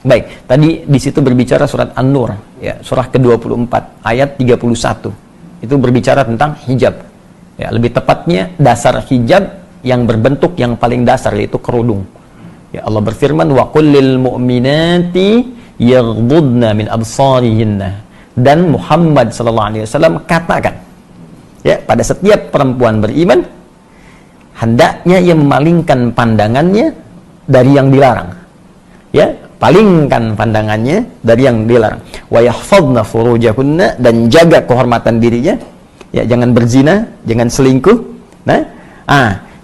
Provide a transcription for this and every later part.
Baik, tadi di situ berbicara surat An-Nur, ya, surah ke-24 ayat 31. Itu berbicara tentang hijab. Ya, lebih tepatnya dasar hijab yang berbentuk yang paling dasar, yaitu kerudung. Ya, Allah berfirman, wa qul lil mu'minati yaghdudna min absarihinna. Dan Muhammad sallallahu alaihi wasallam katakan, ya, pada setiap perempuan beriman hendaknya ia memalingkan pandangannya dari yang dilarang. Ya, palingkan pandangannya dari yang dilarang. Wa yahfadna furujahunna, dan jaga kehormatan dirinya. Ya, jangan berzina, jangan selingkuh. Nah,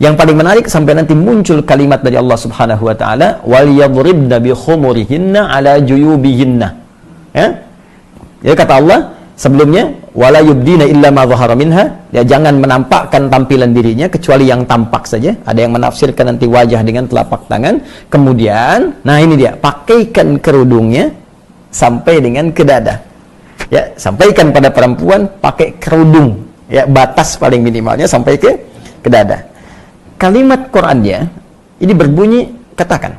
yang paling menarik sampai nanti muncul kalimat dari Allah Subhanahu wa taala, wal yadribna bi khumurihinna ala juyubihinna. Ya, kata Allah sebelumnya, wala yubdina illa ma dhahara minha, ya, jangan menampakkan tampilan dirinya kecuali yang tampak saja. Ada yang menafsirkan nanti wajah dengan telapak tangan. Kemudian, nah ini dia, pakaikan kerudungnya sampai dengan ke dada. Ya, sampaikan pada perempuan pakai kerudung, ya, batas paling minimalnya sampai ke dada. Kalimat Qur'annya ini berbunyi katakan,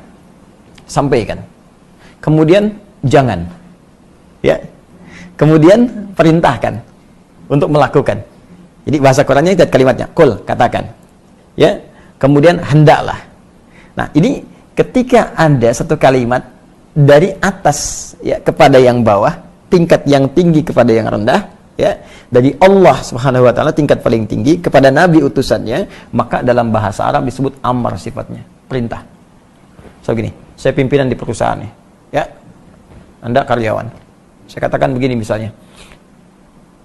sampaikan. Kemudian jangan. Ya. Kemudian perintahkan untuk melakukan. Jadi bahasa Qur'annya itu kalimatnya, qul, katakan. Ya. Kemudian hendaklah. Nah, ini ketika ada satu kalimat dari atas, ya, kepada yang bawah, tingkat yang tinggi kepada yang rendah, ya, dari Allah Subhanahu wa taala tingkat paling tinggi kepada nabi utusannya, maka dalam bahasa Arab disebut amar sifatnya, perintah. So gini, saya pimpinan di perusahaan nih, ya. Anda karyawan. Saya katakan begini misalnya,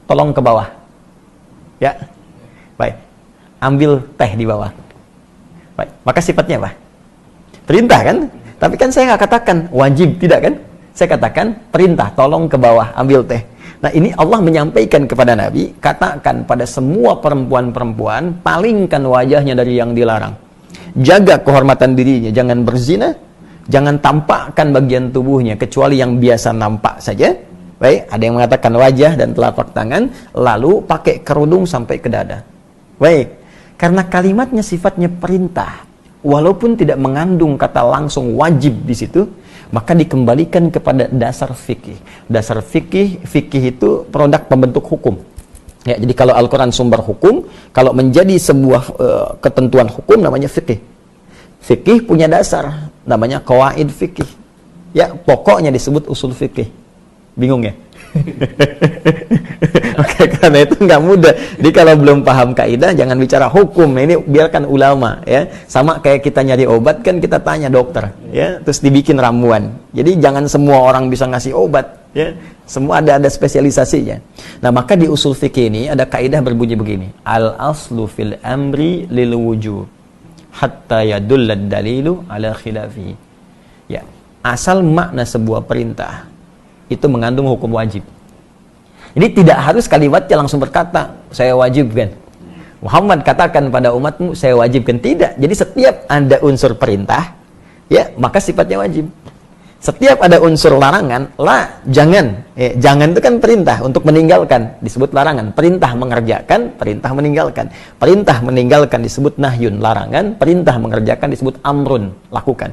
tolong ke bawah, ya, baik, ambil teh di bawah, baik, maka sifatnya apa? Perintah kan? Tapi kan saya nggak katakan wajib, tidak kan? Saya katakan perintah, tolong ke bawah, ambil teh. Nah, ini Allah menyampaikan kepada Nabi, katakan pada semua perempuan-perempuan, palingkan wajahnya dari yang dilarang, jaga kehormatan dirinya, jangan berzina, jangan tampakkan bagian tubuhnya kecuali yang biasa nampak saja. Baik, ada yang mengatakan wajah dan telapak tangan, lalu pakai kerudung sampai ke dada. Baik, karena kalimatnya sifatnya perintah, walaupun tidak mengandung kata langsung wajib di situ, maka dikembalikan kepada dasar fikih. Dasar fikih itu produk pembentuk hukum. Ya, jadi kalau Al-Quran sumber hukum, kalau menjadi sebuah ketentuan hukum namanya fikih. Fikih punya dasar, namanya qawaid fikih. Ya, pokoknya disebut usul fikih. Bingung ya? Oke, karena itu nggak mudah. Jadi kalau belum paham kaidah, jangan bicara hukum. Ini biarkan ulama, ya. Sama kayak kita nyari obat, kan kita tanya dokter, ya. Terus dibikin ramuan. Jadi jangan semua orang bisa ngasih obat, ya. Semua ada spesialisasinya. Nah, maka di usul fikih ini ada kaidah berbunyi begini: al aslu fil amri lil wujub hatta yadullad dalilu ala khilafi. Ya, asal makna sebuah perintah itu mengandung hukum wajib. Jadi tidak harus kalimatnya langsung berkata, saya wajibkan. Muhammad katakan pada umatmu, saya wajibkan. Tidak. Jadi setiap ada unsur perintah, ya, maka sifatnya wajib. Setiap ada unsur larangan, jangan. Jangan itu kan perintah untuk meninggalkan, disebut larangan. Perintah mengerjakan, perintah meninggalkan. Perintah meninggalkan disebut nahyun, larangan. Perintah mengerjakan disebut amrun, lakukan.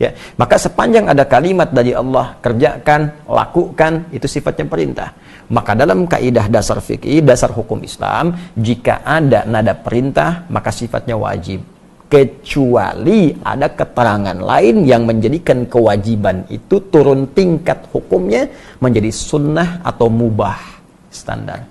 Ya, maka sepanjang ada kalimat dari Allah, kerjakan, lakukan, itu sifatnya perintah. Maka dalam kaidah dasar fikih, dasar hukum Islam, jika ada nada perintah, maka sifatnya wajib. Kecuali ada keterangan lain yang menjadikan kewajiban itu turun tingkat hukumnya menjadi sunnah atau mubah, standar.